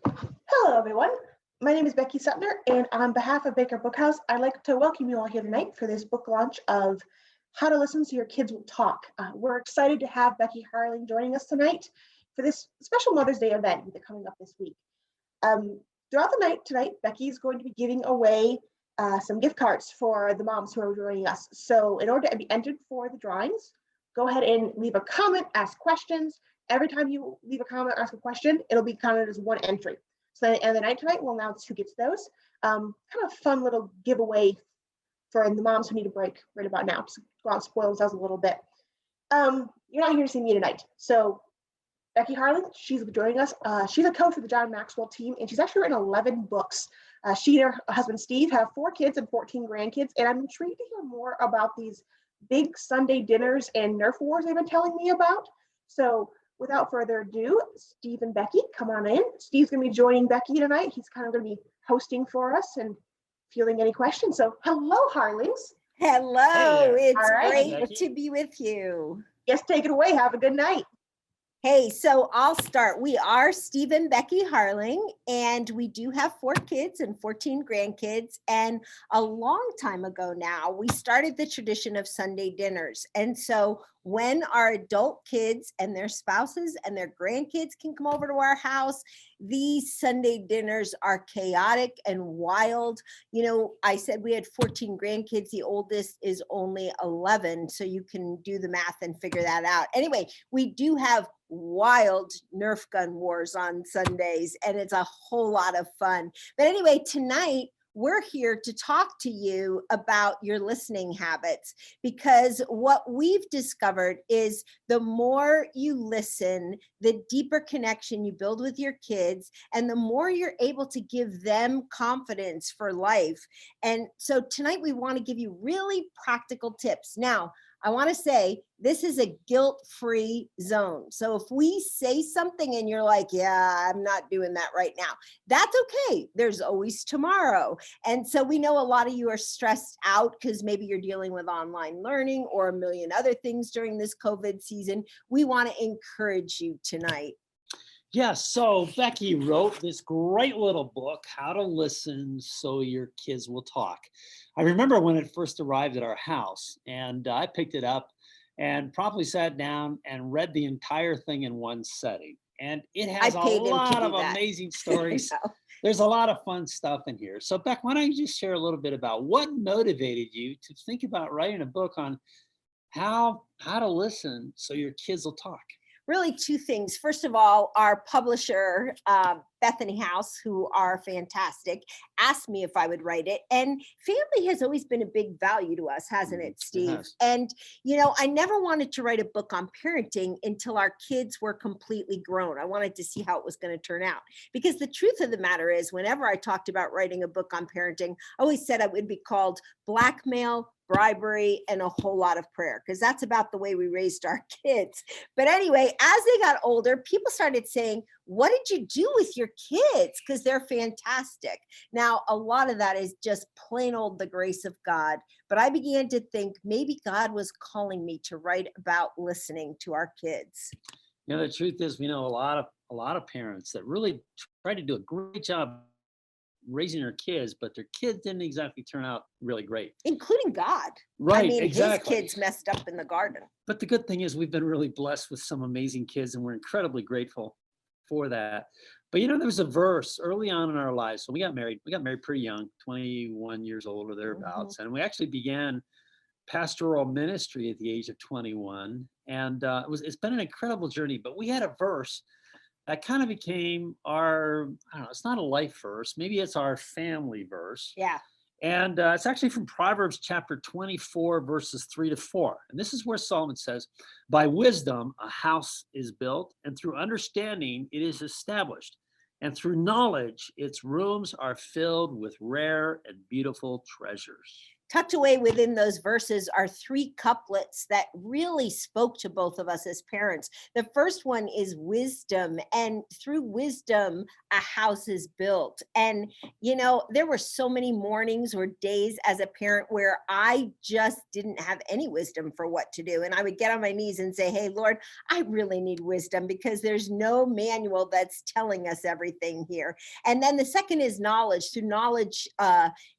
Hello, everyone. My name is Becky Sutner, and on behalf of Baker Bookhouse, I'd like to welcome you all here tonight for this book launch of How to Listen So Your Kids Will Talk. We're excited to have Becky Harling joining us tonight for this special Mother's Day event that's coming up this week. Throughout the night tonight, Becky is going to be giving away some gift cards for the moms who are joining us. So in order to be entered for the drawings, go ahead and leave a comment, ask questions. Every time you leave a comment or ask a question, it'll be counted as one entry. So at the end of the night tonight, we'll announce who gets those. Kind of fun little giveaway for the moms who need a break right about now. Just go out and spoil themselves a little bit. You're not here to see me tonight. So Becky Harling, she's joining us. She's a coach with the John Maxwell team, and she's actually written 11 books. She and her husband, Steve, have 4 kids and 14 grandkids, and I'm intrigued to hear more about these big Sunday dinners and Nerf wars they've been telling me about. So without further ado, Steve and Becky, come on in. Steve's going to be joining Becky tonight. He's kind of going to be hosting for us and fielding any questions. So hello, Harlings. Hello, Hey, it's right, great to be with you. Yes, take it away. Have a good night. Hey, so I'll start. We are Steve and Becky Harling, and we do have 4 kids and 14 grandkids. And a long time ago now, we started the tradition of Sunday dinners. And so when our adult kids and their spouses and their grandkids can come over to our house, these Sunday dinners are chaotic and wild. You know, I said we had 14 grandkids. The oldest is only 11. So you can do the math and figure that out. Anyway, we do have wild Nerf gun wars on Sundays, and it's a whole lot of fun. But anyway, tonight we're here to talk to you about your listening habits, because what we've discovered is the more you listen, the deeper connection you build with your kids, and the more you're able to give them confidence for life. And so tonight we want to give you really practical tips. Now, I want to say this is a guilt-free zone. So if we say something and you're like, yeah, I'm not doing that right now, that's okay. There's always tomorrow. And so we know a lot of you are stressed out because maybe you're dealing with online learning or a million other things during this COVID season. We want to encourage you tonight. Yes, so Becky wrote this great little book, How to Listen So Your Kids Will Talk. I remember when it first arrived at our house, and I picked it up and promptly sat down and read the entire thing in one setting. And it has a lot of amazing stories. There's a lot of fun stuff in here. So Beck, why don't you just share a little bit about what motivated you to think about writing a book on how to listen so your kids will talk? Really 2 things. First of all, our publisher, Bethany House, who are fantastic, asked me if I would write it. And family has always been a big value to us, hasn't it, Steve? Yes. And, you know, I never wanted to write a book on parenting until our kids were completely grown. I wanted to see how it was going to turn out. Because the truth of the matter is, whenever I talked about writing a book on parenting, I always said it would be called Blackmail, Bribery, and a Whole Lot of Prayer, because that's about the way we raised our kids. But anyway, as they got older, people started saying, what did you do with your kids? Because they're fantastic. Now, a lot of that is just plain old the grace of God. But I began to think maybe God was calling me to write about listening to our kids. You know, the truth is, we know a lot of parents that really try to do a great job raising their kids, but their kids didn't exactly turn out really great. Including God. Right, I mean, exactly. His kids messed up in the garden. But the good thing is we've been really blessed with some amazing kids, and we're incredibly grateful for that. But you know, there was a verse early on in our lives. So we got married pretty young, 21 years old or thereabouts. And we actually began pastoral ministry at the age of 21. And it's been an incredible journey, but we had a verse that kind of became our, I don't know, it's not a life verse. Maybe it's our family verse. Yeah. And it's actually from Proverbs chapter 24, verses 3-4. And this is where Solomon says, by wisdom, a house is built, and through understanding, it is established. And through knowledge, its rooms are filled with rare and beautiful treasures. tucked away within those verses are 3 couplets that really spoke to both of us as parents. The first one is wisdom, and through wisdom, a house is built. And, there were so many mornings or days as a parent where I just didn't have any wisdom for what to do. And I would get on my knees and say, hey, Lord, I really need wisdom because there's no manual that's telling us everything here. And then the second is knowledge. Through knowledge,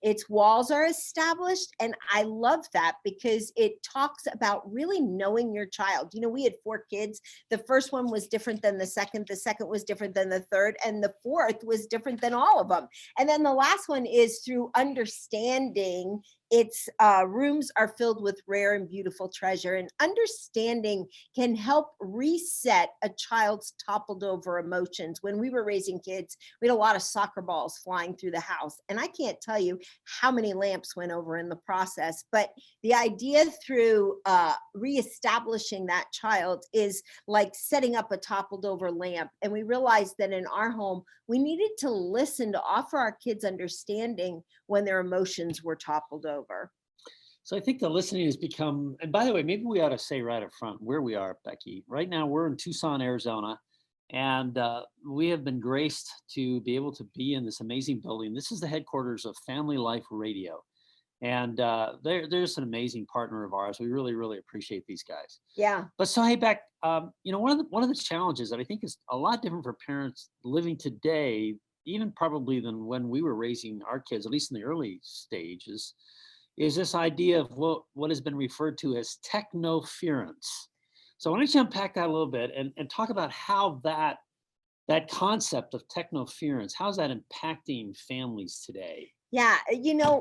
its walls are established. And I love that because it talks about really knowing your child. We had 4 kids. The first one was different than the second was different than the third, and the fourth was different than all of them. And then the last one is through understanding. Its rooms are filled with rare and beautiful treasure, and understanding can help reset a child's toppled over emotions. When we were raising kids, we had a lot of soccer balls flying through the house, and I can't tell you how many lamps went over in the process. But the idea through reestablishing that child is like setting up a toppled over lamp. And we realized that in our home, we needed to listen to offer our kids understanding when their emotions were toppled over. So I think the listening has become, and by the way, maybe we ought to say right up front where we are, Becky. Right now, we're in Tucson, Arizona, and we have been graced to be able to be in this amazing building. This is the headquarters of Family Life Radio. And they're just an amazing partner of ours. We really, really appreciate these guys. Yeah. But so, hey, Beck, one of the challenges that I think is a lot different for parents living today, even probably than when we were raising our kids, at least in the early stages, is this idea of what has been referred to as technofurance. So why don't you unpack that a little bit and talk about how that concept of technofurance, how's that impacting families today? Yeah,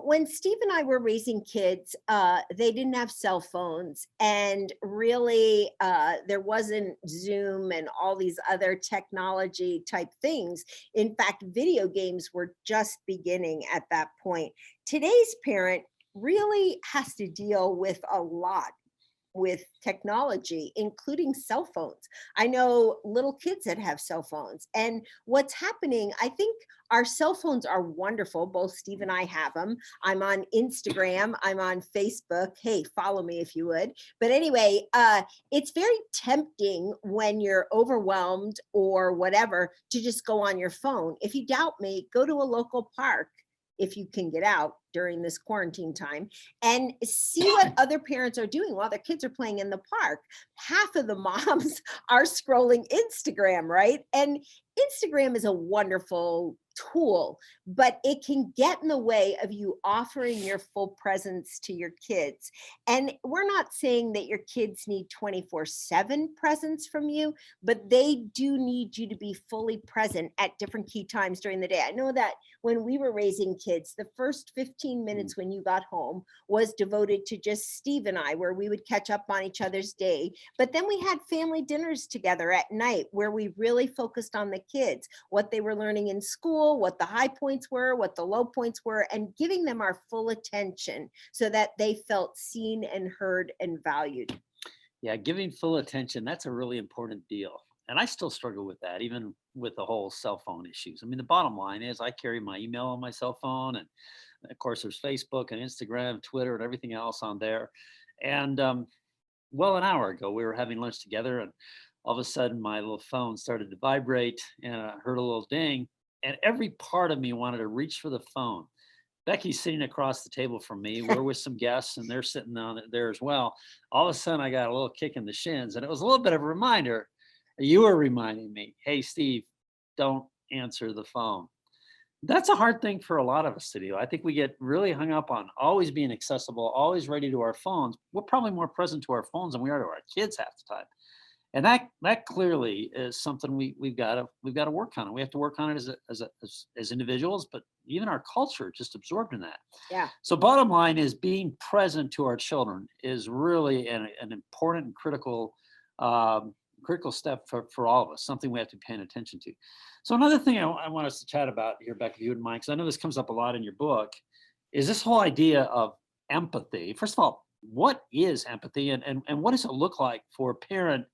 when Steve and I were raising kids, they didn't have cell phones, and really, there wasn't Zoom and all these other technology type things. In fact, video games were just beginning at that point. Today's parent really has to deal with a lot with technology, including cell phones. I know little kids that have cell phones. And what's happening, I think our cell phones are wonderful. Both Steve and I have them. I'm on Instagram. I'm on Facebook. Hey, follow me if you would. But anyway, it's very tempting when you're overwhelmed or whatever to just go on your phone. If you doubt me, go to a local park if you can get out during this quarantine time, and see what other parents are doing while their kids are playing in the park. Half of the moms are scrolling Instagram, right? And Instagram is a wonderful tool, but it can get in the way of you offering your full presence to your kids. And we're not saying that your kids need 24/7 presence from you, but they do need you to be fully present at different key times during the day. I know that when we were raising kids, the first 15 minutes when you got home was devoted to just Steve and I, where we would catch up on each other's day. But then we had family dinners together at night where we really focused on the kids, what they were learning in school, what the high points were, what the low points were, and giving them our full attention so that they felt seen and heard and valued. Yeah, giving full attention, that's a really important deal. And I still struggle with that, even with the whole cell phone issues. I mean, the bottom line is I carry my email on my cell phone. And of course, there's Facebook and Instagram, Twitter, and everything else on there. And an hour ago, we were having lunch together, and all of a sudden, my little phone started to vibrate, and I heard a little ding. And every part of me wanted to reach for the phone. Becky's sitting across the table from me. We're with some guests, and they're sitting on it there as well. All of a sudden, I got a little kick in the shins, and it was a little bit of a reminder. You were reminding me, hey, Steve, don't answer the phone. That's a hard thing for a lot of us to do. I think we get really hung up on always being accessible, always ready to our phones. We're probably more present to our phones than we are to our kids half the time. And that clearly is something we've got to work on. We have to work on it as individuals, but even our culture just absorbed in that. Yeah. So bottom line is being present to our children is really an important and critical step for all of us, something we have to be paying attention to. So another thing I want us to chat about here, Becky, if you wouldn't mind, because I know this comes up a lot in your book, is this whole idea of empathy. First of all, what is empathy, and what does it look like for a parent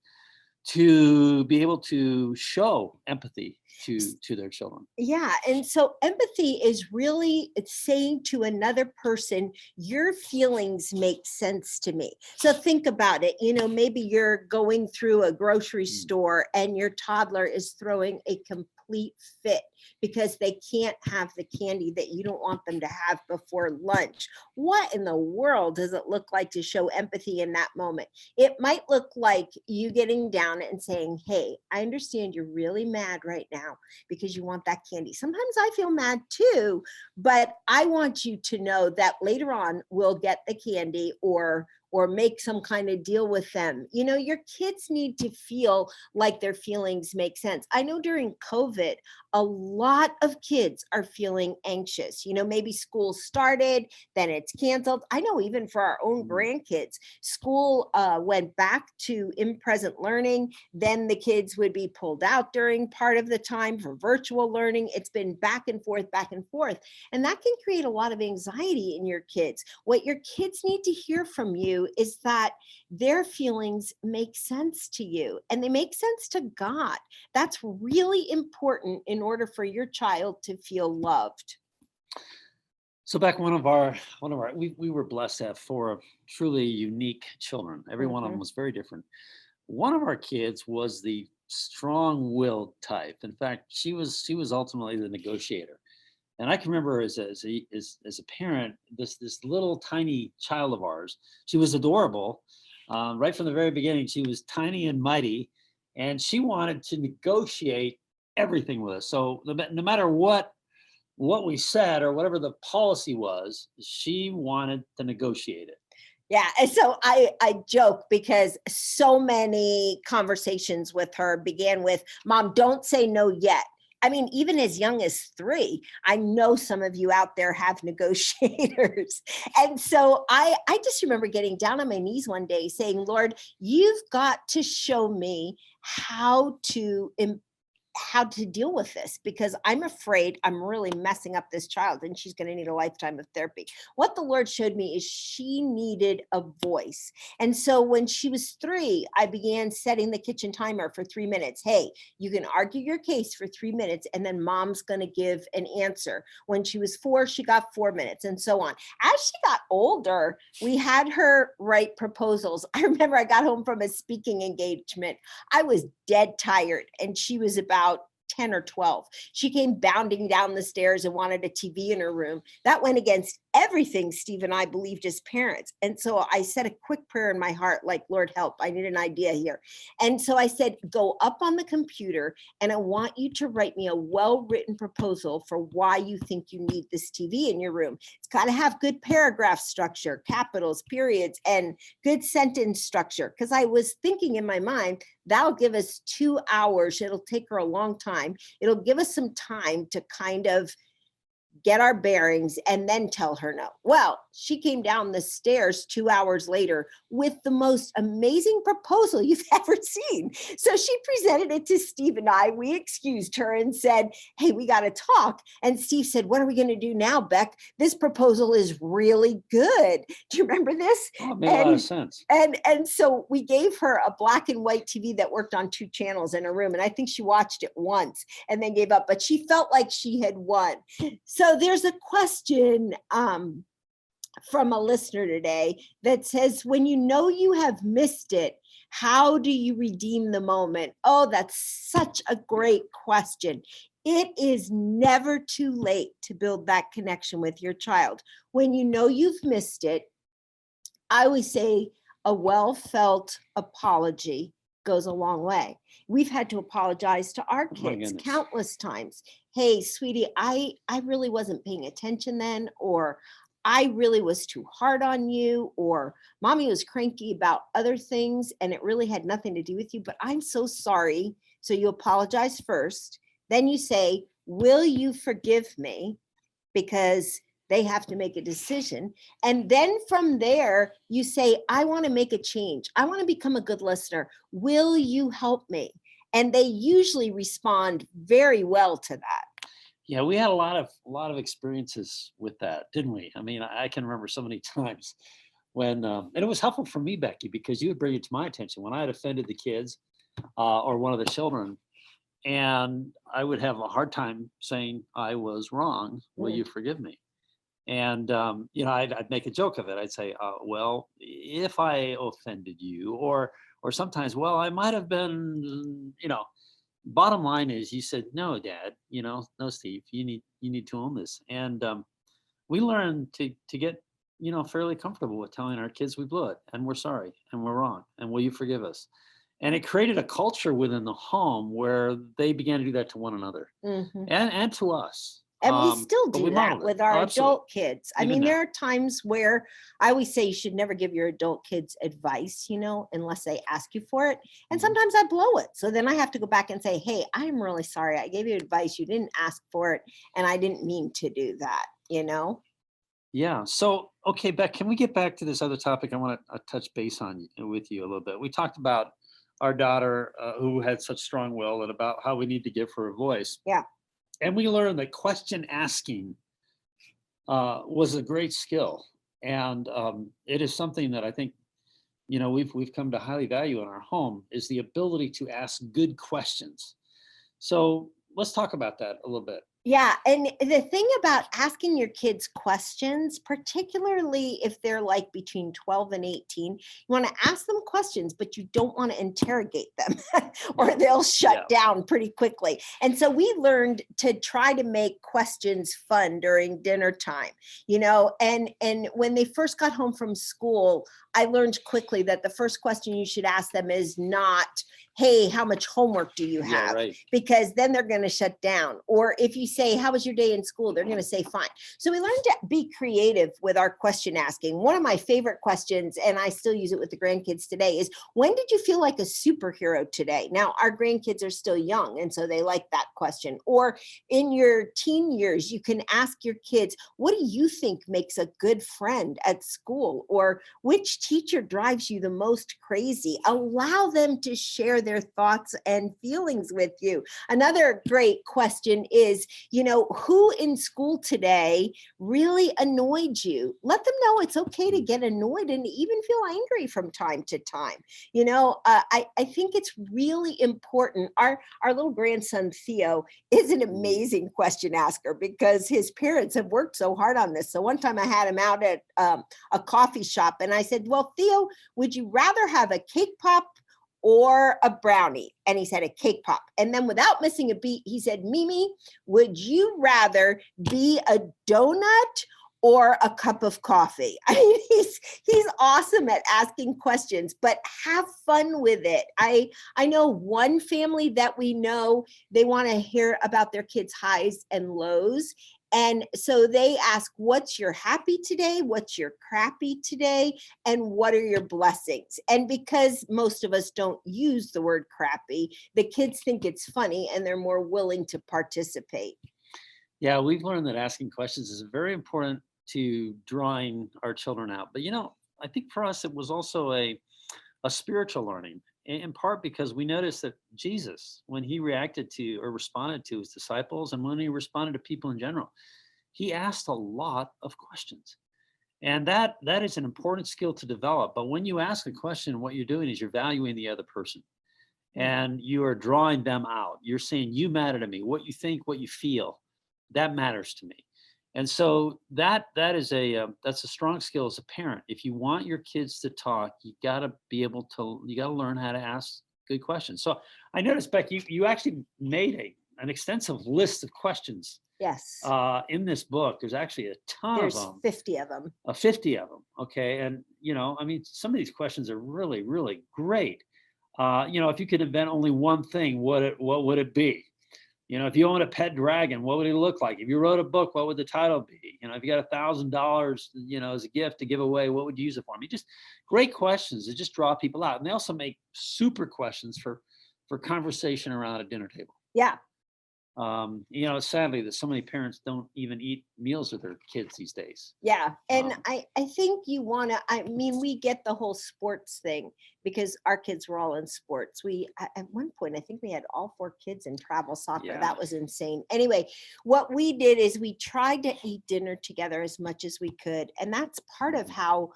to be able to show empathy to their children. Yeah. And so empathy is really it's saying to another person, your feelings make sense to me. So think about it. Maybe you're going through a grocery store and your toddler is throwing a complete fit because they can't have the candy that you don't want them to have before lunch. What in the world does it look like to show empathy in that moment? It might look like you getting down and saying, hey, I understand you're really mad right now because you want that candy. Sometimes I feel mad too, but I want you to know that later on we'll get the candy or make some kind of deal with them. Your kids need to feel like their feelings make sense. I know during COVID, a lot of kids are feeling anxious. Maybe school started, then it's canceled. I know even for our own grandkids, school went back to in-present learning. Then the kids would be pulled out during part of the time for virtual learning. It's been back and forth, back and forth. And that can create a lot of anxiety in your kids. What your kids need to hear from you is that their feelings make sense to you and they make sense to God. That's really important in order for your child to feel loved. So back we were blessed to have four truly unique children. Every one of them was very different. One of our kids was the strong-willed type. In fact, she was ultimately the negotiator. And I can remember as a parent, this little tiny child of ours. She was adorable. Right from the very beginning, she was tiny and mighty, and she wanted to negotiate everything with us. So no matter what we said or whatever the policy was, she wanted to negotiate it. Yeah. And so I joke because so many conversations with her began with, Mom, don't say no yet. I mean, even as young as 3, I know some of you out there have negotiators. And so I just remember getting down on my knees one day saying, Lord, you've got to show me how to deal with this because I'm afraid I'm really messing up this child and she's going to need a lifetime of therapy. What the Lord showed me is she needed a voice. And so when she was 3, I began setting the kitchen timer for 3 minutes. Hey, you can argue your case for 3 minutes and then mom's going to give an answer. When she was 4, she got 4 minutes and so on. As she got older, we had her write proposals. I remember I got home from a speaking engagement. I was dead tired and she was about 10 or 12. She came bounding down the stairs and wanted a TV in her room. That went against everything Steve and I believed as parents. And so I said a quick prayer in my heart, like, Lord, help, I need an idea here. And so I said, go up on the computer and I want you to write me a well-written proposal for why you think you need this TV in your room. It's got to have good paragraph structure, capitals, periods, and good sentence structure. Because I was thinking in my mind, that'll give us 2 hours. It'll take her a long time. It'll give us some time to kind of get our bearings and then tell her no. Well, she came down the stairs 2 hours later with the most amazing proposal you've ever seen. So she presented it to Steve and I. We excused her and said, hey, we got to talk. And Steve said, what are we going to do now, Beck? This proposal is really good. Do you remember this? Oh, it made a lot of sense. And so we gave her a black and white TV that worked on 2 channels in her room. And I think she watched it once and then gave up, but she felt like she had won. So there's a question from a listener today that says, when you know you have missed it, how do you redeem the moment? Oh, that's such a great question. It is never too late to build that connection with your child. When you know you've missed it, I always say a well-felt apology goes a long way. We've had to apologize to our kids countless times. Hey, sweetie, I really wasn't paying attention then, or I really was too hard on you, or mommy was cranky about other things and it really had nothing to do with you, but I'm so sorry. So you apologize first. Then you say, will you forgive me? Because they have to make a decision. And then from there, you say, I want to make a change. I want to become a good listener. Will you help me? And they usually respond very well to that. Yeah, we had a lot of experiences with that, didn't we? I mean, I can remember so many times when, and it was helpful for me, Becky, because you would bring it to my attention when I had offended the kids. or one of the children. And I would have a hard time saying I was wrong. Will you forgive me? And, I'd make a joke of it. I'd say, well, if I offended you, or sometimes, well, I might have been, bottom line is you said, no, Dad, no, Steve, you need to own this. And we learned to get, fairly comfortable with telling our kids we blew it and we're sorry and we're wrong and will you forgive us? And it created a culture within the home where they began to do that to one another and to us. And we still but do we that modeled it. with our Oh, absolutely. adult kids. I Even mean, now. there are times where I always say you should never give your adult kids advice, unless they ask you for it. And Mhm. sometimes I blow it. So then I have to go back and say, hey, I'm really sorry. I gave you advice. You didn't ask for it. And I didn't mean to do that, Yeah. So, okay, Beck, can we get back to this other topic? I want to touch base on with you a little bit. We talked about our daughter who had such strong will and about how we need to give her a voice. Yeah. And we learned that question asking was a great skill. And it is something that I think, we've come to highly value in our home is the ability to ask good questions. So let's talk about that a little bit. Yeah. And the thing about asking your kids questions, particularly if they're like between 12 and 18, you want to ask them questions, but you don't want to interrogate them or they'll shut down pretty quickly. And so we learned to try to make questions fun during dinner time, and when they first got home from school, I learned quickly that the first question you should ask them is not, hey, how much homework do you have? Yeah, right. Because then they're going to shut down. Or if you say, how was your day in school? They're going to say, fine. So we learned to be creative with our question asking. One of my favorite questions, and I still use it with the grandkids today, is when did you feel like a superhero today? Now, our grandkids are still young, and so they like that question. Or in your teen years, you can ask your kids, what do you think makes a good friend at school? Or which teacher drives you the most crazy? Allow them to share their thoughts and feelings with you. Another great question is, who in school today really annoyed you? Let them know it's okay to get annoyed and even feel angry from time to time. I think it's really important. Our little grandson, Theo, is an amazing question asker because his parents have worked so hard on this. So one time I had him out at a coffee shop and I said, well, Theo, would you rather have a cake pop or a brownie? And he said a cake pop. And then without missing a beat, he said, Mimi, would you rather be a donut or a cup of coffee? I mean, he's awesome at asking questions, but have fun with it. I know one family that we know, they want to hear about their kids' highs and lows. And so they ask, what's your happy today? What's your crappy today? And what are your blessings? And because most of us don't use the word crappy, the kids think it's funny and they're more willing to participate. Yeah, we've learned that asking questions is very important to drawing our children out. But, I think for us, it was also a spiritual learning, in part because we noticed that Jesus, when he reacted to or responded to his disciples and when he responded to people in general, he asked a lot of questions. And that is an important skill to develop. But when you ask a question, what you're doing is you're valuing the other person and you are drawing them out. You're saying, you matter to me, what you think, what you feel, that matters to me. And so that's a strong skill as a parent. If you want your kids to talk, you got to learn how to ask good questions. So I noticed, Beck, you actually made an extensive list of questions. Yes. In this book, there's actually a ton There's of them. 50 of them. 50 of them. Okay. And, some of these questions are really, really great. If you could invent only one thing, what would it be? If you own a pet dragon, what would it look like? If you wrote a book, what would the title be? If you got $1,000, as a gift to give away, what would you use it for? I mean, just great questions that just draw people out. And they also make super questions for conversation around a dinner table. Yeah. Sadly that so many parents don't even eat meals with their kids these days. Yeah. And I think we get the whole sports thing because our kids were all in sports. At one point, I think we had all 4 kids in travel soccer. Yeah. That was insane. Anyway, what we did is we tried to eat dinner together as much as we could. And that's part of how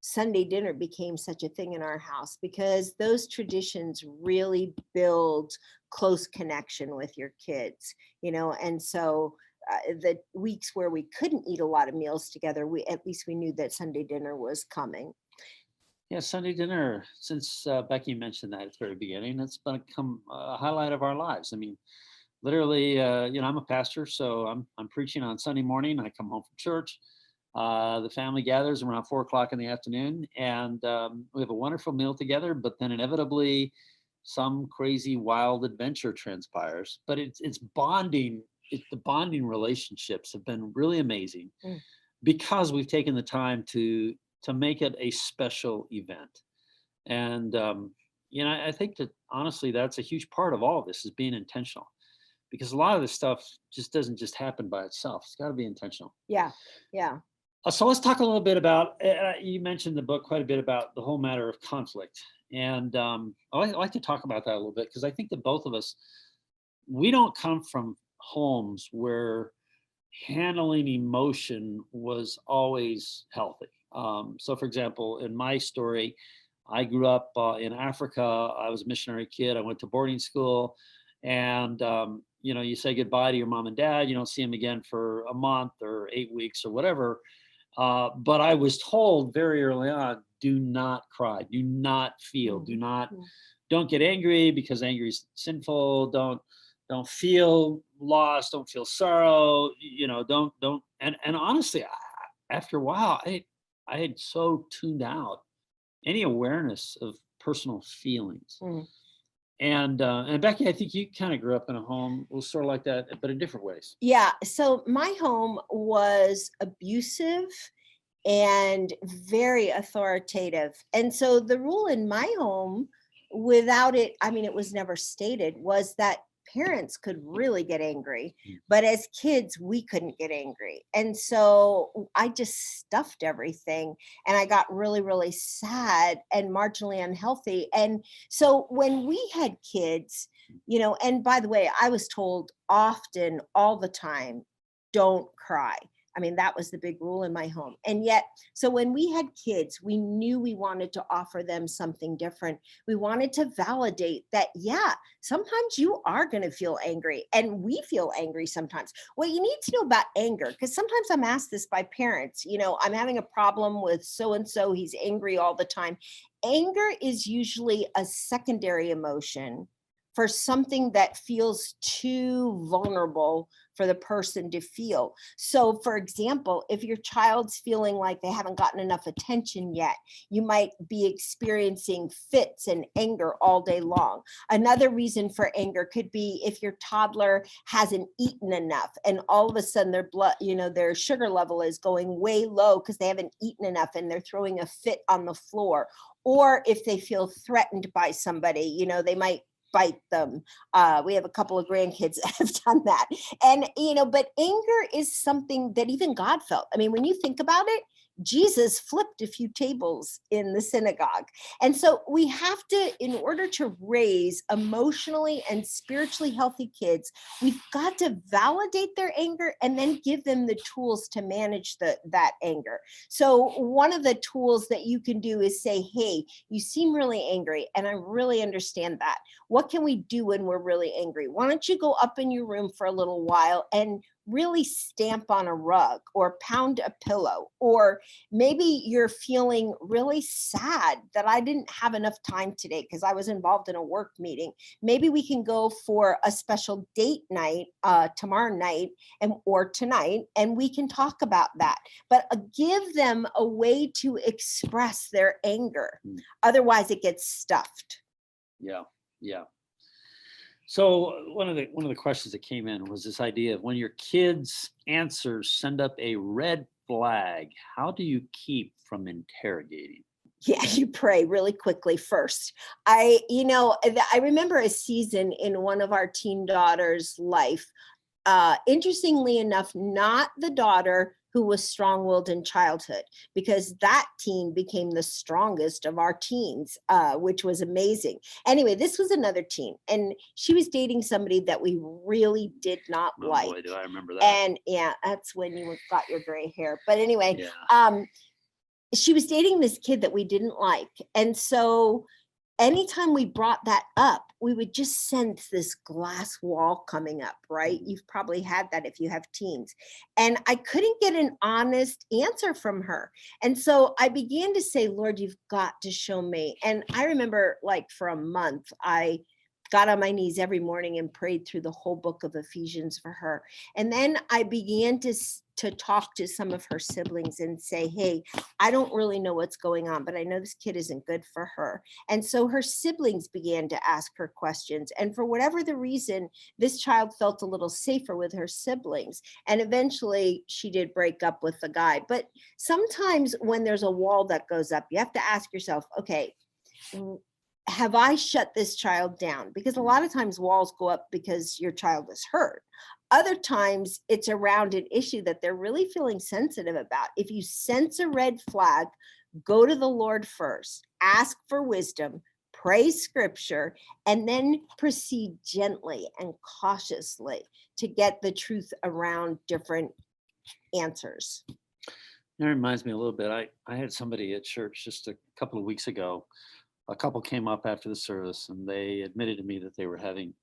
Sunday dinner became such a thing in our house, because those traditions really build close connection with your kids, and so the weeks where we couldn't eat a lot of meals together, we at least we knew that Sunday dinner was coming. Yeah, Sunday dinner, since Becky mentioned that at the very beginning, it's become a highlight of our lives. I mean, literally, I'm a pastor, so I'm preaching on Sunday morning. I come home from church. The family gathers around 4 o'clock in the afternoon, and we have a wonderful meal together. But then inevitably, some crazy wild adventure transpires. But it's bonding. The bonding relationships have been really amazing because we've taken the time to make it a special event. And I think that honestly, that's a huge part of all of this, is being intentional, because a lot of this stuff just doesn't just happen by itself. It's got to be intentional. Yeah. Yeah. So let's talk a little bit about, you mentioned the book quite a bit about the whole matter of conflict. And I like to talk about that a little bit, because I think that both of us, we don't come from homes where handling emotion was always healthy. So for example, in my story, I grew up in Africa. I was a missionary kid. I went to boarding school, and you say goodbye to your mom and dad. You don't see them again for a month or 8 weeks or whatever. But I was told very early on, do not cry, do not feel, don't get angry, because anger is sinful. Don't feel loss, don't feel sorrow, don't. And honestly, after a while, I had so tuned out any awareness of personal feelings. And Becky, I think you kind of grew up in a home was sort of like that, but in different ways. Yeah. So my home was abusive and very authoritative. And so the rule in my home, without it, I mean, it was never stated, was that parents could really get angry, but as kids, we couldn't get angry. And so I just stuffed everything, and I got really, really sad and marginally unhealthy. And so when we had kids, and by the way, I was told often, all the time, don't cry. I mean, that was the big rule in my home. And yet, so when we had kids, we knew we wanted to offer them something different. We wanted to validate that, yeah, sometimes you are going to feel angry, and we feel angry sometimes. What you need to know about anger, because sometimes I'm asked this by parents, I'm having a problem with so-and-so, he's angry all the time. Anger is usually a secondary emotion for something that feels too vulnerable for the person to feel. So for example, if your child's feeling like they haven't gotten enough attention yet, you might be experiencing fits and anger all day long. Another reason for anger could be if your toddler hasn't eaten enough, and all of a sudden their blood, their sugar level is going way low because they haven't eaten enough, and they're throwing a fit on the floor. Or if they feel threatened by somebody, they might bite them. We have a couple of grandkids that have done that. And, but anger is something that even God felt. I mean, when you think about it, Jesus flipped a few tables in the synagogue. And so we have to, in order to raise emotionally and spiritually healthy kids, we've got to validate their anger and then give them the tools to manage that anger. So one of the tools that you can do is say, hey, you seem really angry, and I really understand that. What can we do when we're really angry? Why don't you go up in your room for a little while and really stamp on a rug or pound a pillow? Or maybe you're feeling really sad that I didn't have enough time today because I was involved in a work meeting. Maybe we can go for a special date night tomorrow night or tonight, and we can talk about that. But give them a way to express their anger. Otherwise, it gets stuffed. Yeah. So one of the questions that came in was this idea of when your kids' answers send up a red flag, how do you keep from interrogating? Yeah, you pray really quickly first. I remember a season in one of our teen daughters' life. Interestingly enough, not the daughter who was strong-willed in childhood, because that teen became the strongest of our teens, which was amazing. Anyway, this was another teen, and she was dating somebody that we really did not like. Boy, do I remember that. And yeah, that's when you got your gray hair. But anyway, yeah. she was dating this kid that we didn't like. And so anytime we brought that up, we would just sense this glass wall coming up, right? You've probably had that if you have teens. And I couldn't get an honest answer from her. And so I began to say, Lord, you've got to show me. And I remember, like, for a month, I got on my knees every morning and prayed through the whole book of Ephesians for her. And then I began to talk to some of her siblings and say, hey, I don't really know what's going on, but I know this kid isn't good for her. And so her siblings began to ask her questions. And for whatever the reason, this child felt a little safer with her siblings. And eventually she did break up with the guy. But sometimes when there's a wall that goes up, you have to ask yourself, okay, have I shut this child down? Because a lot of times walls go up because your child is hurt. Other times it's around an issue that they're really feeling sensitive about. If you sense a red flag, go to the Lord first, ask for wisdom, pray scripture, and then proceed gently and cautiously to get the truth around different answers. That reminds me a little bit. I had somebody at church just a couple of weeks ago. A couple came up after the service and they admitted to me that they were having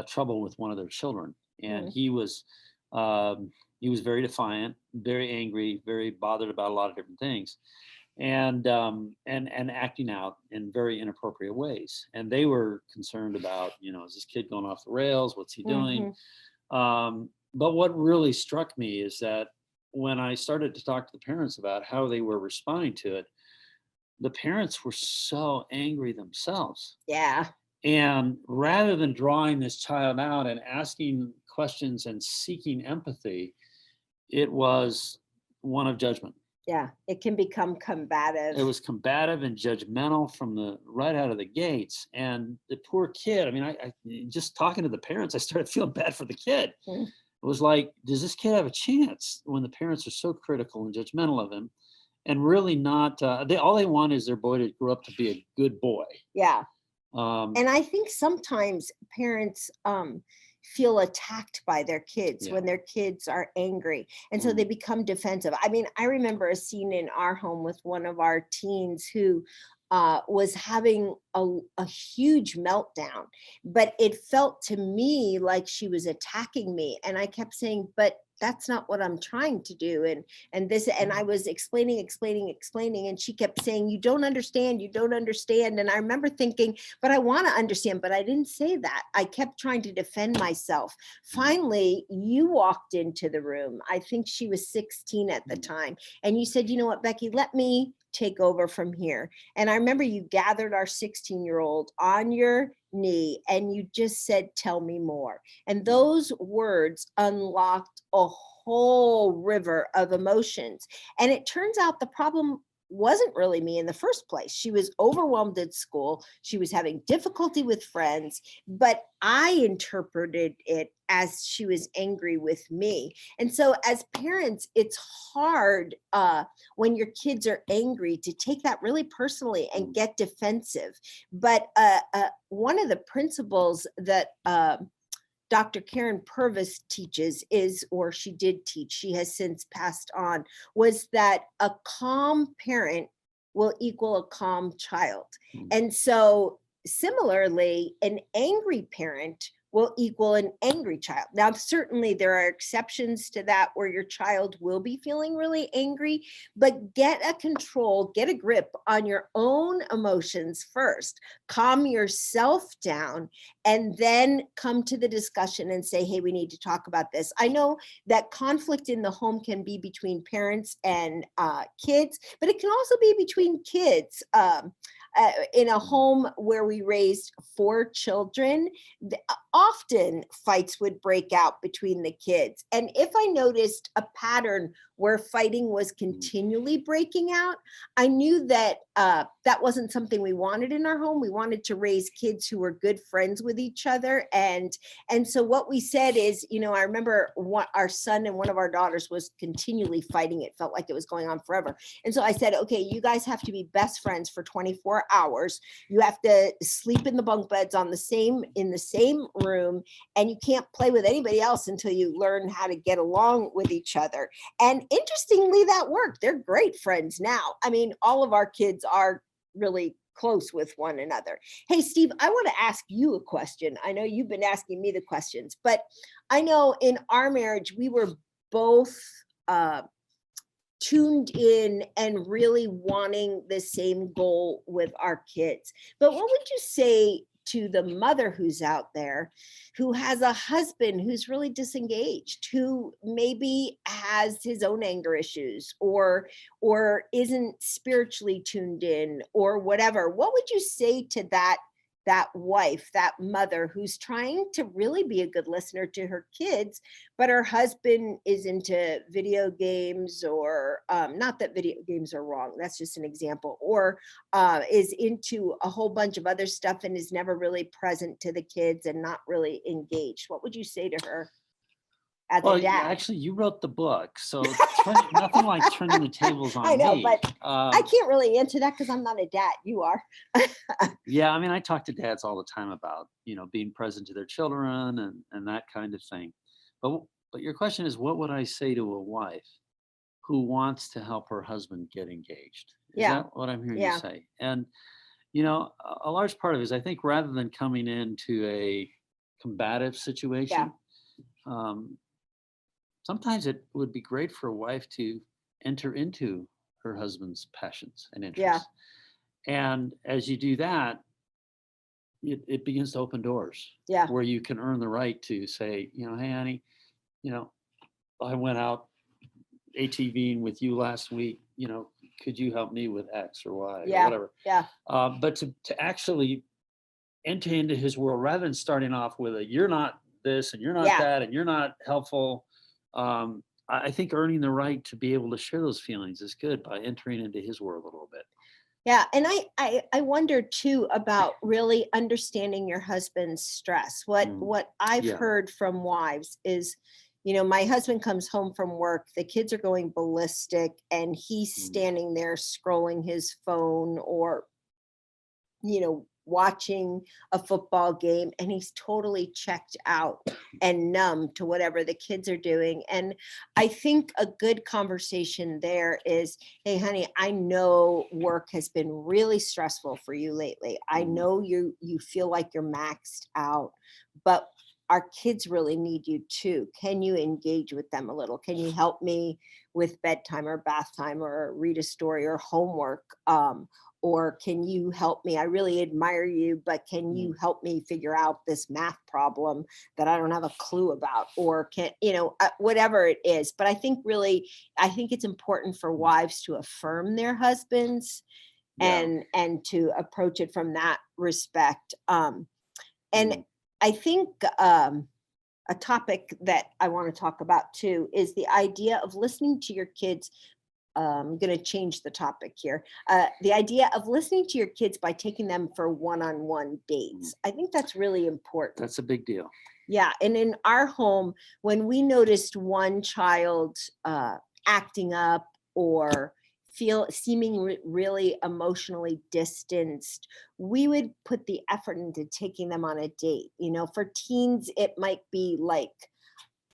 trouble with one of their children. And he was very defiant, very angry, very bothered about a lot of different things, and acting out in very inappropriate ways. And they were concerned about, is this kid going off the rails? What's he doing? But what really struck me is that when I started to talk to the parents about how they were responding to it, the parents were so angry themselves. Yeah. And rather than drawing this child out and asking questions and seeking empathy, it was one of judgment. Yeah, it can become combative. It was combative and judgmental from the right out of the gates. And the poor kid, I mean, I just talking to the parents, I started feeling bad for the kid. It was like, does this kid have a chance when the parents are so critical and judgmental of him? And really not, all they want is their boy to grow up to be a good boy. Yeah. And I think sometimes parents feel attacked by their kids when their kids are angry. And so they become defensive. I mean, I remember a scene in our home with one of our teens who was having a huge meltdown, but it felt to me like she was attacking me. And I kept saying, but that's not what I'm trying to do. And I was explaining. And she kept saying, you don't understand. And I remember thinking, but I want to understand, but I didn't say that. I kept trying to defend myself. Finally, you walked into the room. I think she was 16 at the time. And you said, you know what, Becky, let me take over from here. And I remember you gathered our 16-year-old on your knee and you just said, tell me more. And those words unlocked a whole river of emotions. And it turns out the problem wasn't really me in the first place. She was overwhelmed at school. She was having difficulty with friends, but I interpreted it as she was angry with me. And so as parents, it's hard when your kids are angry to take that really personally and get defensive. But one of the principles that Dr. Karen Purvis teaches she did teach, she has since passed on, was that a calm parent will equal a calm child. And so similarly, an angry parent will equal an angry child. Now, certainly there are exceptions to that where your child will be feeling really angry, but get a grip on your own emotions first, calm yourself down, and then come to the discussion and say, hey, we need to talk about this. I know that conflict in the home can be between parents and kids, but it can also be between kids. In a home where we raised 4 children, often fights would break out between the kids. And if I noticed a pattern where fighting was continually breaking out, I knew that that wasn't something we wanted in our home. We wanted to raise kids who were good friends with each other. And so what we said is, I remember our son and one of our daughters was continually fighting. It felt like it was going on forever. And so I said, okay, you guys have to be best friends for 24 hours. You have to sleep in the bunk beds in the same room, and you can't play with anybody else until you learn how to get along with each other. And interestingly, that worked. They're great friends now. I mean, all of our kids are really close with one another. Hey, Steve, I want to ask you a question. I know you've been asking me the questions, but I know in our marriage, we were both tuned in and really wanting the same goal with our kids. But what would you say to the mother who's out there who has a husband who's really disengaged, who maybe has his own anger issues or isn't spiritually tuned in or whatever? What would you say to that wife, that mother who's trying to really be a good listener to her kids, but her husband is into video games, or not that video games are wrong, that's just an example, or is into a whole bunch of other stuff and is never really present to the kids and not really engaged? What would you say to her as a dad? Actually, you wrote the book, so nothing like turning the tables on me. I know, but I can't really answer that because I'm not a dad. You are. Yeah, I mean, I talk to dads all the time about, being present to their children and that kind of thing. But your question is, what would I say to a wife who wants to help her husband get engaged? Is that what I'm hearing you say? And, a large part of it is, I think, rather than coming into a combative situation, sometimes it would be great for a wife to enter into her husband's passions and interests. And as you do that, it begins to open doors where you can earn the right to say, hey, honey, I went out ATVing with you last week, could you help me with X or Y or whatever? But to actually enter into his world, rather than starting off with you're not this and you're not that and you're not helpful. I think earning the right to be able to share those feelings is good by entering into his world a little bit. Yeah. And I wonder too about really understanding your husband's stress. What I've heard from wives is, my husband comes home from work, the kids are going ballistic, and he's standing there scrolling his phone or, watching a football game, and he's totally checked out and numb to whatever the kids are doing. And I think a good conversation there is, hey, honey, I know work has been really stressful for you lately. I know you feel like you're maxed out, but our kids really need you too. Can you engage with them a little? Can you help me with bedtime or bath time, or read a story or homework? Or can you help me? I really admire you, but can you help me figure out this math problem that I don't have a clue about? Or whatever it is. But I think it's important for wives to affirm their husbands and to approach it from that respect. And I think a topic that I want to talk about too is the idea of listening to your kids. I'm going to change the topic here. The idea of listening to your kids by taking them for one-on-one dates. I think that's really important. That's a big deal. Yeah. And in our home, when we noticed one child acting up or seeming really emotionally distanced, we would put the effort into taking them on a date. For teens, it might be like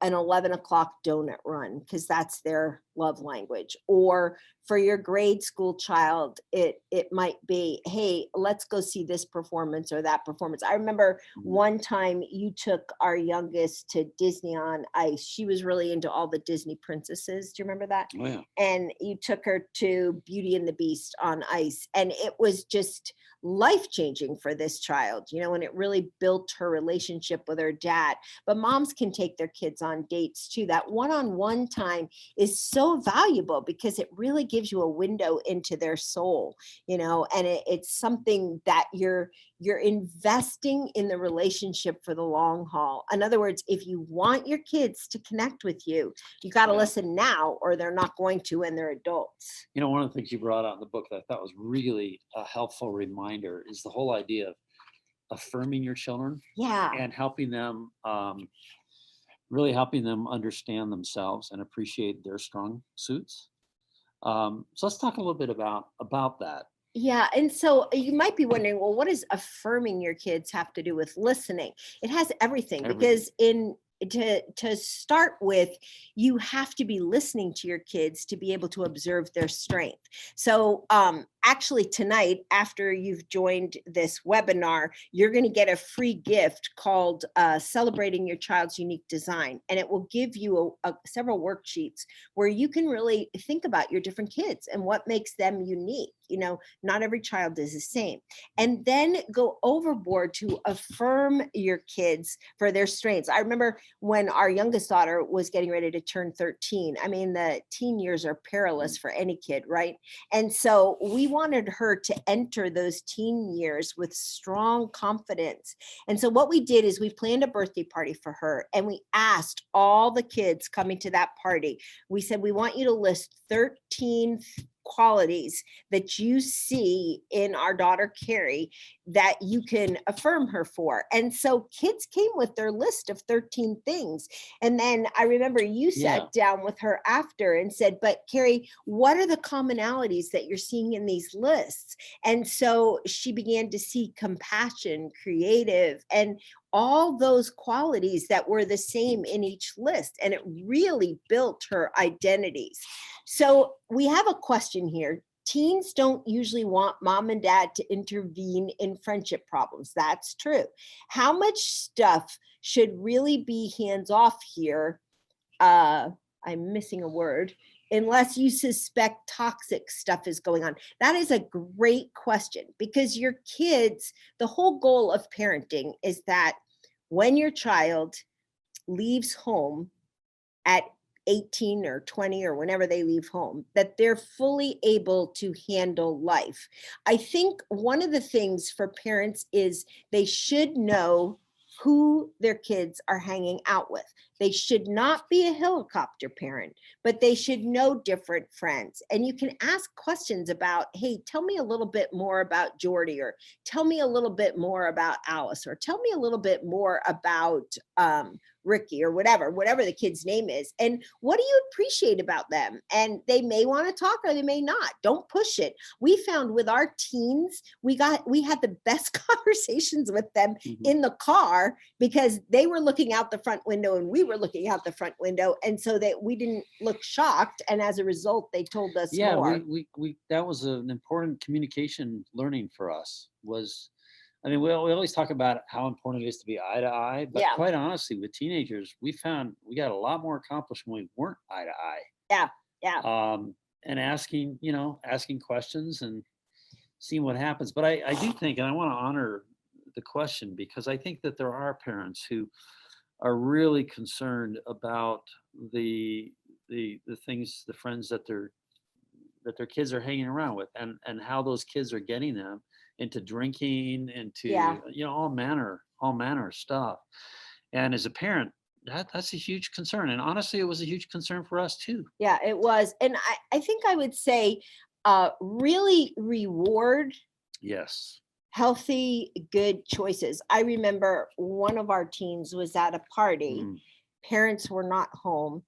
an 11 o'clock donut run because that's their love language. Or for your grade school child, it might be, hey, let's go see this performance or that performance. I remember one time you took our youngest to Disney on Ice. She was really into all the Disney princesses. Do you remember that? Oh, yeah. And you took her to Beauty and the Beast on Ice. And it was just life-changing for this child, and it really built her relationship with her dad. But moms can take their kids on dates too. That one-on-one time is so valuable because it really gives you a window into their soul, you know, and it's something that you're investing in the relationship for the long haul. In other words, if you want your kids to connect with you, you got to listen now, or they're not going to when they're adults. You know, one of the things you brought out in the book that I thought was really a helpful reminder is the whole idea of affirming your children. Yeah. And helping them, really helping them understand themselves and appreciate their strong suits. So let's talk a little bit about that. Yeah. And so you might be wondering, well, what does affirming your kids have to do with listening? It has everything. Because to start with, you have to be listening to your kids to be able to observe their strength. So actually tonight, after you've joined this webinar, you're going to get a free gift called Celebrating Your Child's Unique Design. And it will give you several worksheets where you can really think about your different kids and what makes them unique. You know, not every child is the same. And then go overboard to affirm your kids for their strengths. I remember when our youngest daughter was getting ready to turn 13. I mean, the teen years are perilous for any kid, right? And so we wanted her to enter those teen years with strong confidence. And so what we did is we planned a birthday party for her, and we asked all the kids coming to that party, we said, we want you to list 13 qualities that you see in our daughter Carrie that you can affirm her for. And so kids came with their list of 13 things. And then I remember you sat down with her after and said, but Carrie, what are the commonalities that you're seeing in these lists? And so she began to see compassion, creative, and all those qualities that were the same in each list. And it really built her identities. So we have a question here. Teens don't usually want mom and dad to intervene in friendship problems. That's true. How much stuff should really be hands off here? I'm missing a word. Unless you suspect toxic stuff is going on. That is a great question, because your kids, the whole goal of parenting is that when your child leaves home at 18 or 20 or whenever they leave home, that they're fully able to handle life. I think one of the things for parents is they should know who their kids are hanging out with. They should not be a helicopter parent, but they should know different friends. And you can ask questions about, hey, tell me a little bit more about Jordy, or tell me a little bit more about Alice, or tell me a little bit more about Ricky, or whatever the kid's name is. And what do you appreciate about them? And they may want to talk or they may not. Don't push it. We found with our teens, we had the best conversations with them in the car, because they were looking out the front window and we were looking out the front window. And so that we didn't look shocked. And as a result, they told us more. we that was an important communication learning for us. I mean, we always talk about how important it is to be eye to eye, but quite honestly, with teenagers, we found we got a lot more accomplished when we weren't eye to eye. Yeah. And asking questions and seeing what happens. But I do think, and I want to honor the question, because I think that there are parents who are really concerned about the things, the friends that their kids are hanging around with, and how those kids are getting them into drinking, into all manner of stuff. And as a parent, that's a huge concern. And honestly, it was a huge concern for us too. Yeah, it was. And I think I would say really reward healthy, good choices. I remember one of our teens was at a party. Parents were not home,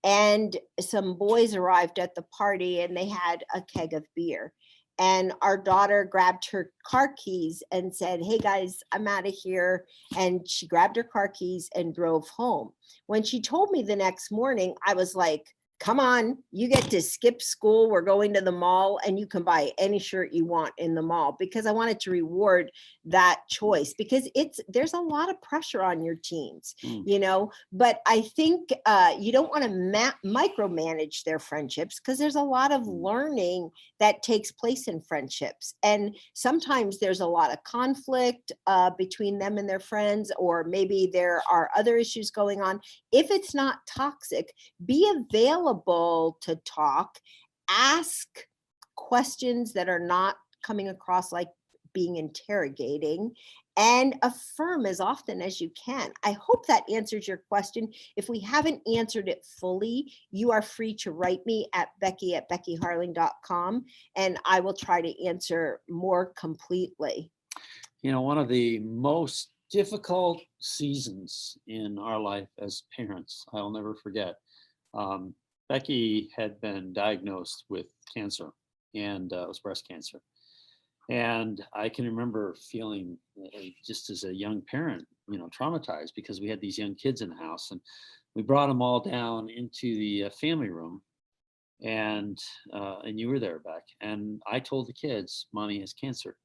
and some boys arrived at the party and they had a keg of beer. And our daughter grabbed her car keys and said, hey guys, I'm out of here. And she grabbed her car keys and drove home. When she told me the next morning, I was like, come on, you get to skip school. We're going to the mall and you can buy any shirt you want in the mall, because I wanted to reward that choice, because there's a lot of pressure on your teens, but I think you don't want to micromanage their friendships, because there's a lot of learning that takes place in friendships. And sometimes there's a lot of conflict between them and their friends, or maybe there are other issues going on. If it's not toxic, be available to talk, ask questions that are not coming across like being interrogating, and affirm as often as you can. I hope that answers your question. If we haven't answered it fully, you are free to write me at becky@beckyharling.com, and I will try to answer more completely. One of the most difficult seasons in our life as parents, I'll never forget. Becky had been diagnosed with cancer, and it was breast cancer. And I can remember feeling, just as a young parent, traumatized, because we had these young kids in the house, and we brought them all down into the family room, and you were there, Beck. And I told the kids, "Mommy has cancer."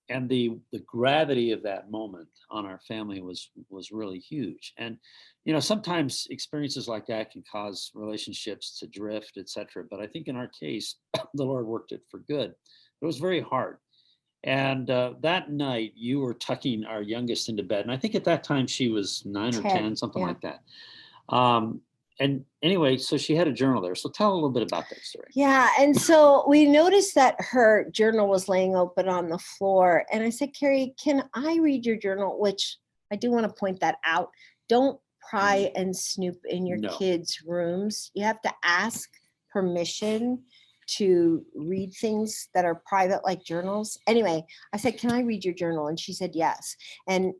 And the gravity of that moment on our family was really huge. And sometimes experiences like that can cause relationships to drift, etc. But I think in our case, the Lord worked it for good. It was very hard. And that night, you were tucking our youngest into bed, and I think at that time she was 9 or 10, something like that. And anyway, so she had a journal there. So tell a little bit about that story. Yeah. And so we noticed that her journal was laying open on the floor. And I said, "Carrie, can I read your journal?" Which I do want to point that out. Don't pry and snoop in your kids' rooms. You have to ask permission to read things that are private, like journals. Anyway, I said, "Can I read your journal?" And she said, yes. And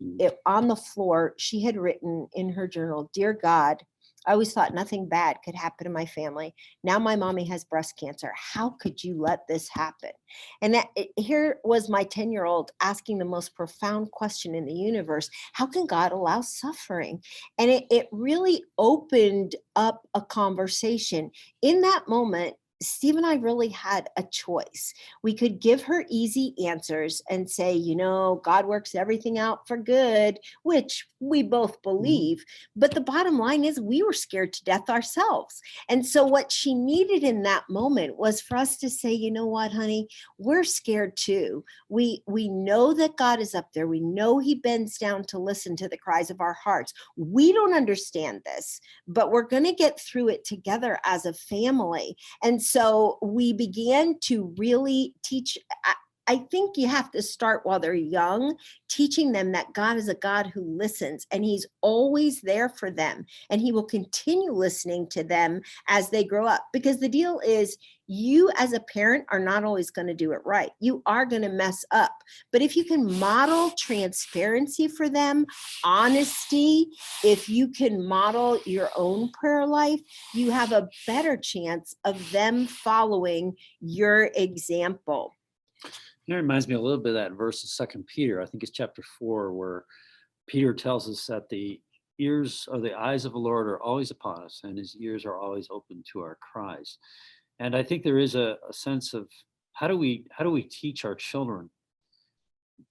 on the floor, she had written in her journal, "Dear God, I always thought nothing bad could happen to my family. Now my mommy has breast cancer. How could you let this happen?" And here was my 10-year-old asking the most profound question in the universe: how can God allow suffering? And it really opened up a conversation. In that moment, Steve and I really had a choice. We could give her easy answers and say, God works everything out for good, which we both believe. But the bottom line is, we were scared to death ourselves. And so what she needed in that moment was for us to say, "You know what, honey, we're scared too. We know that God is up there. We know he bends down to listen to the cries of our hearts. We don't understand this, but we're going to get through it together as a family." And so we began to really teach. I think you have to start while they're young, teaching them that God is a God who listens, and he's always there for them, and he will continue listening to them as they grow up. Because the deal is, you as a parent are not always going to do it right. You are going to mess up. But if you can model transparency for them, honesty, if you can model your own prayer life, you have a better chance of them following your example. It reminds me a little bit of that verse in 2 Peter, I think it's chapter 4, where Peter tells us that the ears or the eyes of the Lord are always upon us, and his ears are always open to our cries. And I think there is a sense of how do we teach our children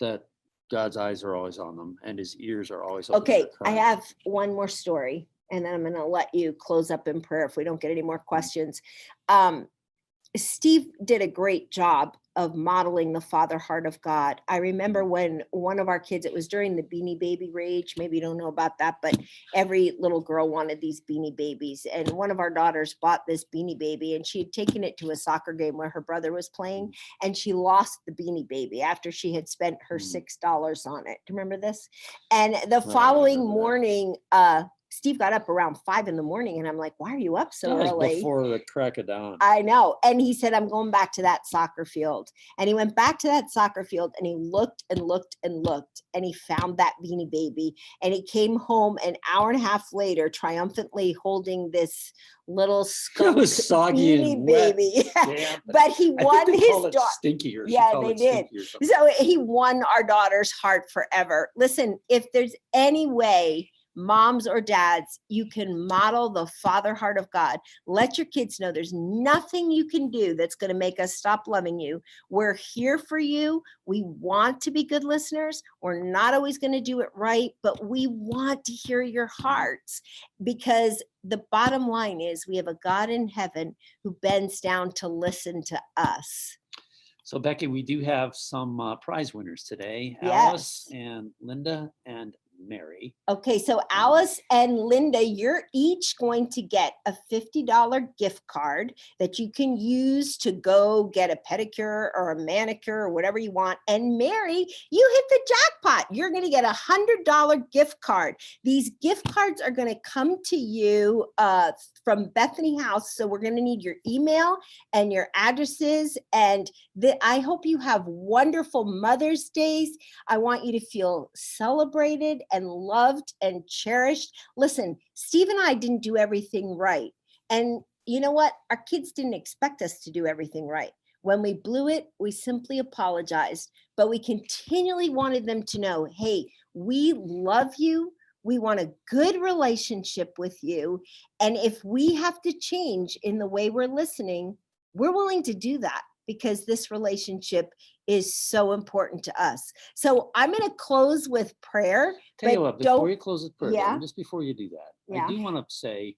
that God's eyes are always on them and his ears are always open. Okay, I have one more story, and then I'm going to let you close up in prayer if we don't get any more questions. Steve did a great job of modeling the father heart of God. I remember when one of our kids, it was during the Beanie Baby rage, maybe you don't know about that, but every little girl wanted these Beanie Babies. And one of our daughters bought this Beanie Baby, and she had taken it to a soccer game where her brother was playing, and she lost the Beanie Baby after she had spent her $6 on it. Do you remember this? And the following morning, Steve got up around 5 a.m, and I'm like, "Why are you up so early?" Before the crack of dawn. I know. And he said, "I'm going back to that soccer field." And he went back to that soccer field, and he looked and looked and looked, and he found that Beanie Baby. And he came home an hour and a half later, triumphantly holding this little skunk Beanie Baby. But he won his daughter. Stinky, or yeah, they did. So he won our daughter's heart forever. Listen, if there's any way moms or dads, you can model the father heart of God. Let your kids know there's nothing you can do that's going to make us stop loving you. We're here for you. We want to be good listeners. We're not always going to do it right, but we want to hear your hearts, because the bottom line is we have a God in heaven who bends down to listen to us. So Becky, we do have some prize winners today. Yes. Alice and Linda and Mary. Okay, so Alice and Linda, you're each going to get a $50 gift card that you can use to go get a pedicure or a manicure or whatever you want. And Mary, you hit the jackpot. You're going to get a $100 gift card. These gift cards are going to come to you from Bethany House. So we're going to need your email and your addresses. And I hope you have wonderful Mother's Days. I want you to feel celebrated and loved and cherished. Listen, Steve and I didn't do everything right. And you know what? Our kids didn't expect us to do everything right. When we blew it, we simply apologized, but we continually wanted them to know, hey, we love you. We want a good relationship with you. And if we have to change in the way we're listening, we're willing to do that, because this relationship is so important to us. So I'm going to close with prayer. Tell you what, before don't- you close with prayer, Yeah. just before you do that, Yeah. I do want to say,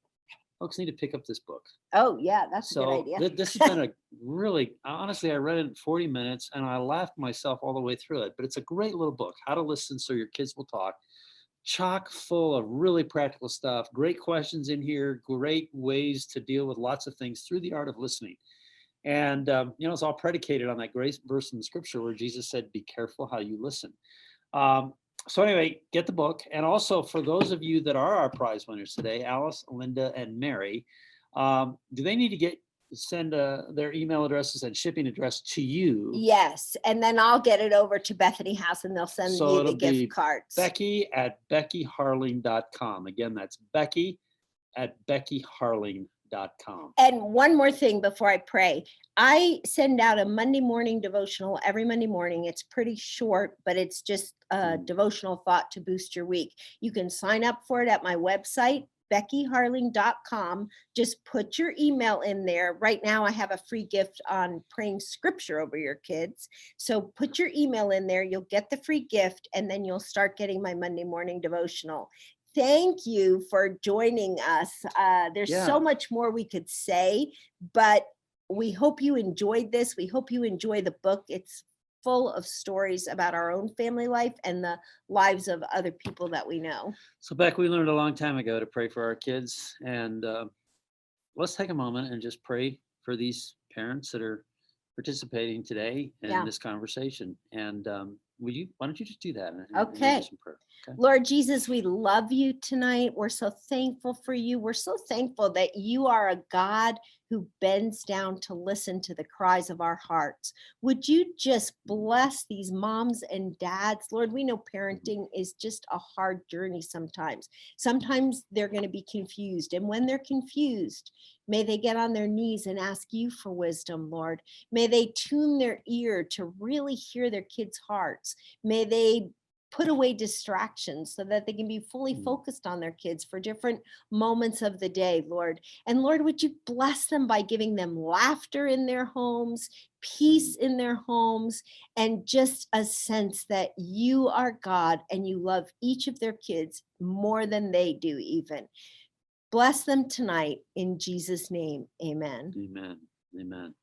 folks need to pick up this book. Oh yeah, that's a good So idea. this has been a really, honestly, I read it in 40 minutes and I laughed myself all the way through it, but it's a great little book, How to Listen So Your Kids Will Talk. Chock full of really practical stuff, great questions in here, great ways to deal with lots of things through the art of listening. And, it's all predicated on that great verse in the scripture where Jesus said, be careful how you listen. So anyway, get the book. And also for those of you that are our prize winners today, Alice, Linda, and Mary, do they need to send their email addresses and shipping address to you? Yes, and then I'll get it over to Bethany House and they'll send So you the it'll be gift cards. Becky@BeckyHarling.com. Again, that's Becky@BeckyHarling.com. And one more thing before I pray. I send out a Monday morning devotional every Monday morning. It's pretty short, but it's just a devotional thought to boost your week. You can sign up for it at my website, BeckyHarling.com. Just put your email in there. Right now, I have a free gift on praying scripture over your kids. So put your email in there. You'll get the free gift, and then you'll start getting my Monday morning devotional. Thank you for joining us. There's so much more we could say, but we hope you enjoyed this. We hope you enjoy the book. It's full of stories about our own family life and the lives of other people that we know. So Beck, we learned a long time ago to pray for our kids, and let's take a moment and just pray for these parents that are participating today in this conversation. And why don't you just do that? And Okay. some prayer. Okay. Lord Jesus, we love you tonight. We're so thankful for you. We're so thankful that you are a God who bends down to listen to the cries of our hearts. Would you just bless these moms and dads? Lord, we know parenting is just a hard journey sometimes. Sometimes they're going to be confused. And when they're confused, may they get on their knees and ask you for wisdom, Lord. May they tune their ear to really hear their kids' hearts. May they put away distractions so that they can be fully focused on their kids for different moments of the day, Lord. And Lord, would you bless them by giving them laughter in their homes, peace in their homes, and just a sense that you are God and you love each of their kids more than they do even. Bless them tonight in Jesus' name. Amen. Amen. Amen.